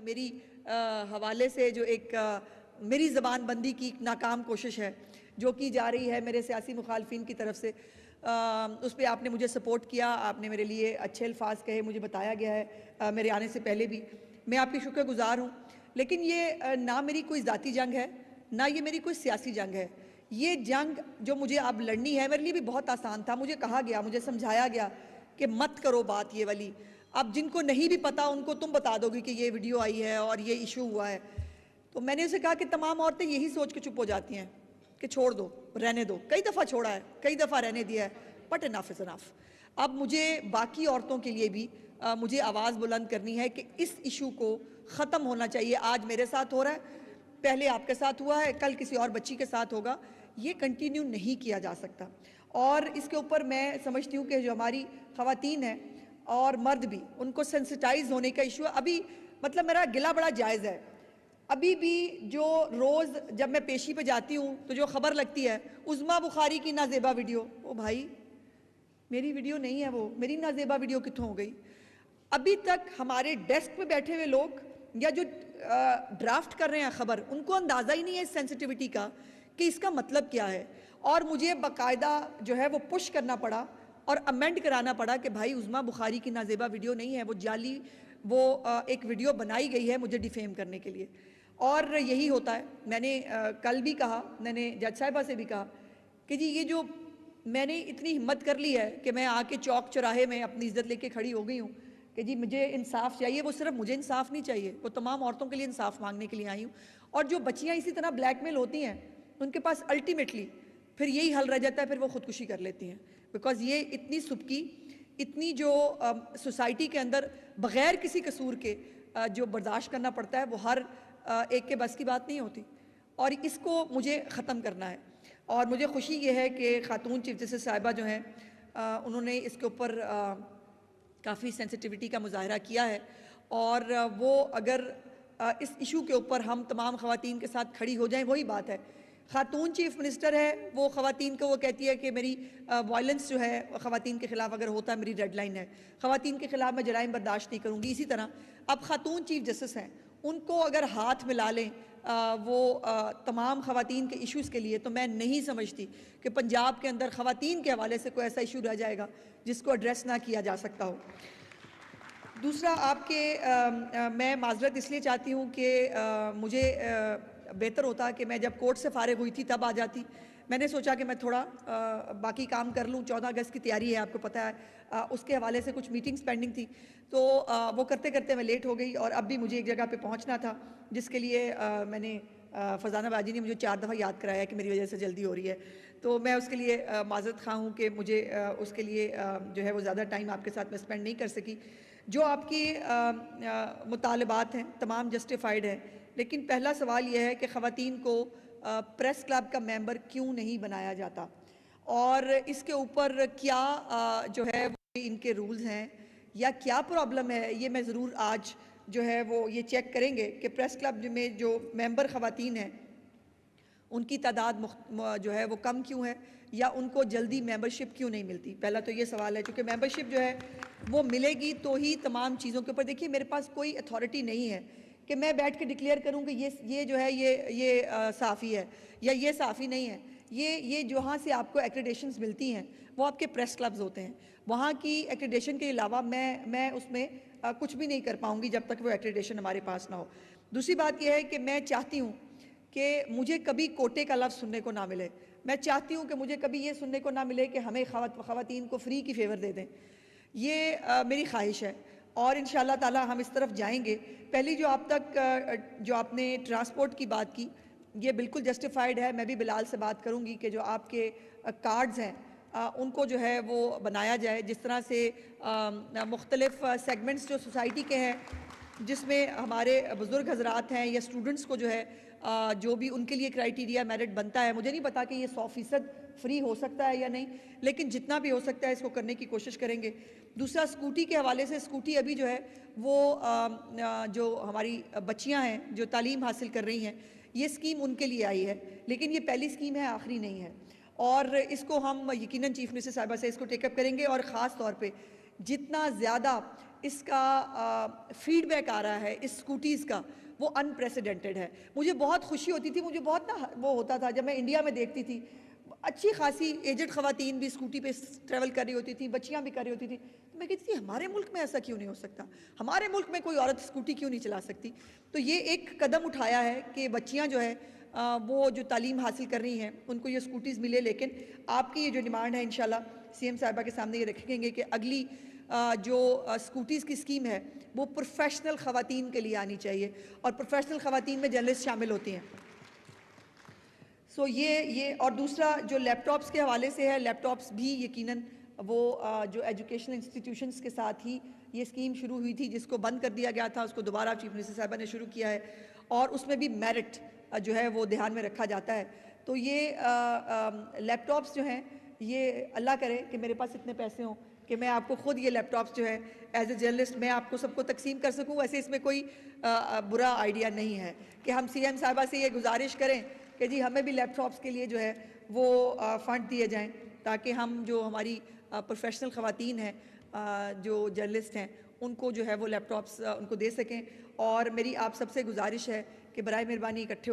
मेरी हवाले से जो एक मेरी ज़बान बंदी की नाकाम कोशिश है जो की जा रही है मेरे सियासी मुखालफिन की तरफ से, उस पर आपने मुझे सपोर्ट किया, आपने मेरे लिए अच्छे अल्फाज कहे, मुझे बताया गया है मेरे आने से पहले भी। मैं आपकी शुक्रगुजार हूँ। लेकिन ये ना मेरी कोई ज़ाती जंग है, ना ये मेरी कोई सियासी जंग है। ये जंग जो मुझे अब लड़नी है मेरे लिए भी बहुत आसान था। मुझे कहा गया, मुझे समझाया गया कि मत करो बात ये वाली। अब जिनको नहीं भी पता उनको तुम बता दोगे कि ये वीडियो आई है और ये इशू हुआ है। तो मैंने उसे कहा कि तमाम औरतें यही सोच के चुप हो जाती हैं कि छोड़ दो, रहने दो। कई दफ़ा छोड़ा है, कई दफ़ा रहने दिया है, बट इनफ इज़ इनफ। अब मुझे बाकी औरतों के लिए भी मुझे आवाज़ बुलंद करनी है कि इस इशू को ख़त्म होना चाहिए। आज मेरे साथ हो रहा है, पहले आपके साथ हुआ है, कल किसी और बच्ची के साथ होगा। ये कंटिन्यू नहीं किया जा सकता। और इसके ऊपर मैं समझती हूँ कि जो हमारी ख़वातीन हैं और मर्द भी, उनको सेंसिटाइज होने का इशू है। अभी मतलब मेरा गिला बड़ा जायज़ है। अभी भी जो रोज़ जब मैं पेशी पे जाती हूँ तो जो खबर लगती है उज़्मा बुखारी की नाज़ेबा वीडियो, ओ भाई मेरी वीडियो नहीं है वो, मेरी नाज़ेबा वीडियो कित्थों हो गई। अभी तक हमारे डेस्क पे बैठे हुए लोग या जो ड्राफ्ट कर रहे हैं खबर, उनको अंदाज़ा ही नहीं है इस सेंसिटिविटी का कि इसका मतलब क्या है। और मुझे बाकायदा जो है वो पुश करना पड़ा और अमेंड कराना पड़ा कि भाई उज़्मा बुखारी की नाज़ेबा वीडियो नहीं है, वो जाली वो एक वीडियो बनाई गई है मुझे डिफेम करने के लिए। और यही होता है। मैंने कल भी कहा, मैंने जज साहिबा से भी कहा कि जी ये जो मैंने इतनी हिम्मत कर ली है कि मैं आके चौक चौराहे में अपनी इज्जत लेके खड़ी हो गई हूँ कि जी मुझे इंसाफ चाहिए। वो सिर्फ मुझे इंसाफ नहीं चाहिए, वो तमाम औरतों के लिए इंसाफ मांगने के लिए आई हूँ। और जो बच्चियाँ इसी तरह ब्लैकमेल होती हैं उनके पास अल्टीमेटली फिर यही हल रह जाता है, फिर वो खुदकुशी कर लेती हैं। बिकॉज ये इतनी सुबकी, इतनी जो सोसाइटी के अंदर बग़ैर किसी कसूर के जो बर्दाश्त करना पड़ता है वो हर एक के बस की बात नहीं होती। और इसको मुझे ख़त्म करना है। और मुझे खुशी ये है कि खातून चीफ जस्टिस साहिबा जो हैं उन्होंने इसके ऊपर काफ़ी सेंसिटिविटी का मुजाहरा किया है। और वो अगर इस इशू के ऊपर हम तमाम ख़वातीन के साथ खड़ी हो जाएं, वही बात है। खातून चीफ मिनिस्टर है, वो ख़वातीन को वो कहती है कि मेरी वायलेंस जो है ख़वातीन के ख़िलाफ़ अगर होता है मेरी रेड लाइन है, ख़वातीन के ख़िलाफ़ मैं जराइम बर्दाश्त नहीं करूँगी। इसी तरह अब खातून चीफ जस्टिस हैं, उनको अगर हाथ मिला लें वो तमाम ख़वातीन के इश्यूज़ के लिए, तो मैं नहीं समझती कि पंजाब के अंदर ख़वातीन के हवाले से कोई ऐसा इशू रह जाएगा जिसको एड्रेस ना किया जा सकता हो। दूसरा आपके मैं माज़रत इसलिए चाहती हूँ कि मुझे बेहतर होता कि मैं जब कोर्ट से फ़ारिग हुई थी तब आ जाती। मैंने सोचा कि मैं थोड़ा बाकी काम कर लूँ। 14 अगस्त की तैयारी है, आपको पता है, उसके हवाले से कुछ मीटिंग्स पेंडिंग थी, तो वो करते करते मैं लेट हो गई। और अब भी मुझे एक जगह पे पहुँचना था जिसके लिए मैंने फ़रज़ाना बाजी ने मुझे 4 दफ़ा याद कराया कि मेरी वजह से जल्दी हो रही है। तो मैं उसके लिए माज़रत ख़्वाह हूँ कि मुझे उसके लिए जो है वो ज़्यादा टाइम आपके साथ में स्पेंड नहीं कर सकी। जो आपकी मुतालबात हैं तमाम जस्टिफाइड हैं, लेकिन पहला सवाल यह है कि ख़वातीन को प्रेस क्लब का मेंबर क्यों नहीं बनाया जाता, और इसके ऊपर क्या जो है वो इनके रूल्स हैं या क्या प्रॉब्लम है। ये मैं ज़रूर आज जो है वो ये चेक करेंगे कि प्रेस क्लब में जो मेंबर ख़वातीन हैं उनकी तादाद जो है वो कम क्यों है, या उनको जल्दी मेंबरशिप क्यों नहीं मिलती। पहला तो ये सवाल है, क्योंकि मेंबरशिप जो है वो मिलेगी तो ही तमाम चीज़ों के ऊपर। देखिए मेरे पास कोई अथॉरिटी नहीं है कि मैं बैठ के डिक्लेयर करूं कि ये जो है ये साफ़ी है या ये साफ़ी नहीं है। ये जहाँ से आपको एक्रेडिटेशंस मिलती हैं वो आपके प्रेस क्लब्स होते हैं। वहाँ की एक्रेडिटेशन के अलावा मैं उसमें कुछ भी नहीं कर पाऊँगी जब तक वो एक्रेडिटेशन हमारे पास ना हो। दूसरी बात यह है कि मैं चाहती हूँ कि मुझे कभी कोटे का लफ्ज़ सुनने को ना मिले। मैं चाहती हूँ कि मुझे कभी ये सुनने को ना मिले कि हमें ख़वातीन को फ्री की फेवर दे दें। ये मेरी ख्वाहिश है और इंशाअल्लाह ताला हम इस तरफ जाएंगे। पहली जो आप तक जो आपने ट्रांसपोर्ट की बात की, ये बिल्कुल जस्टिफाइड है। मैं भी बिलाल से बात करूँगी कि जो आपके कार्ड्स हैं उनको जो है वो बनाया जाए, जिस तरह से मुख्तलिफ सेगमेंट्स जो सोसाइटी के हैं, जिसमें हमारे बुज़ुर्ग हजरात हैं या स्टूडेंट्स को जो है जो भी उनके लिए क्राइटेरिया मेरिट बनता है। मुझे नहीं पता कि ये 100% फ्री हो सकता है या नहीं, लेकिन जितना भी हो सकता है इसको करने की कोशिश करेंगे। दूसरा स्कूटी के हवाले से, स्कूटी अभी जो है वो जो हमारी बच्चियां हैं जो तालीम हासिल कर रही हैं, ये स्कीम उनके लिए आई है, लेकिन ये पहली स्कीम है, आखिरी नहीं है। और इसको हम यकीनन चीफ मिनिस्टर साहिबा से इसको टेकअप करेंगे और ख़ास तौर पर जितना ज़्यादा इसका फीडबैक आ रहा है इस स्कूटीज़ का, वो अनप्रेसिडेंटेड है। मुझे बहुत खुशी होती थी, मुझे बहुत ना वो होता था जब मैं इंडिया में देखती थी, अच्छी खासी एजड ख़वातीन भी स्कूटी पे ट्रैवल कर रही होती थी, बच्चियाँ भी कर रही होती थी। तो मैं कहती थी हमारे मुल्क में ऐसा क्यों नहीं हो सकता, हमारे मुल्क में कोई औरत स्कूटी क्यों नहीं चला सकती। तो ये एक कदम उठाया है कि बच्चियाँ जो है वो जो तालीम हासिल कर रही हैं उनको ये स्कूटीज़ मिले। लेकिन आपकी ये जो डिमांड है इंशाल्लाह सीएम साहिबा के सामने ये रखेंगे कि अगली जो स्कूटीज़ की स्कीम है वो प्रोफेशनल ख़वातीन के लिए आनी चाहिए, और प्रोफेशनल ख़वातीन में जर्नलिस्ट शामिल होती हैं। सो ये और दूसरा जो लैपटॉप्स के हवाले से है, लैपटॉप्स भी यकीनन वो जो एजुकेशनल इंस्टीट्यूशंस के साथ ही ये स्कीम शुरू हुई थी, जिसको बंद कर दिया गया था, उसको दोबारा चीफ मिनिस्टर साहिबा ने शुरू किया है, और उसमें भी मेरिट जो है वो ध्यान में रखा जाता है। तो ये लैपटॉप्स जो हैं, ये अल्लाह करे कि मेरे पास इतने पैसे हों कि मैं आपको ख़ुद ये लैपटॉप्स जो है एज ए जर्नलिस्ट मैं आपको सबको तकसीम कर सकूँ। वैसे इसमें कोई बुरा आइडिया नहीं है कि हम सीएम साहिबा से ये गुजारिश करें कि जी हमें भी लैपटॉप्स के लिए जो है वो फ़ंड दिए जाएँ, ताकि हम जो हमारी प्रोफेशनल ख़वातीन हैं जो जर्नलिस्ट हैं उनको जो है वो लैपटॉप्स उनको दे सकें। और मेरी आप सबसे गुजारिश है कि बराए मेहरबानी इकट्ठे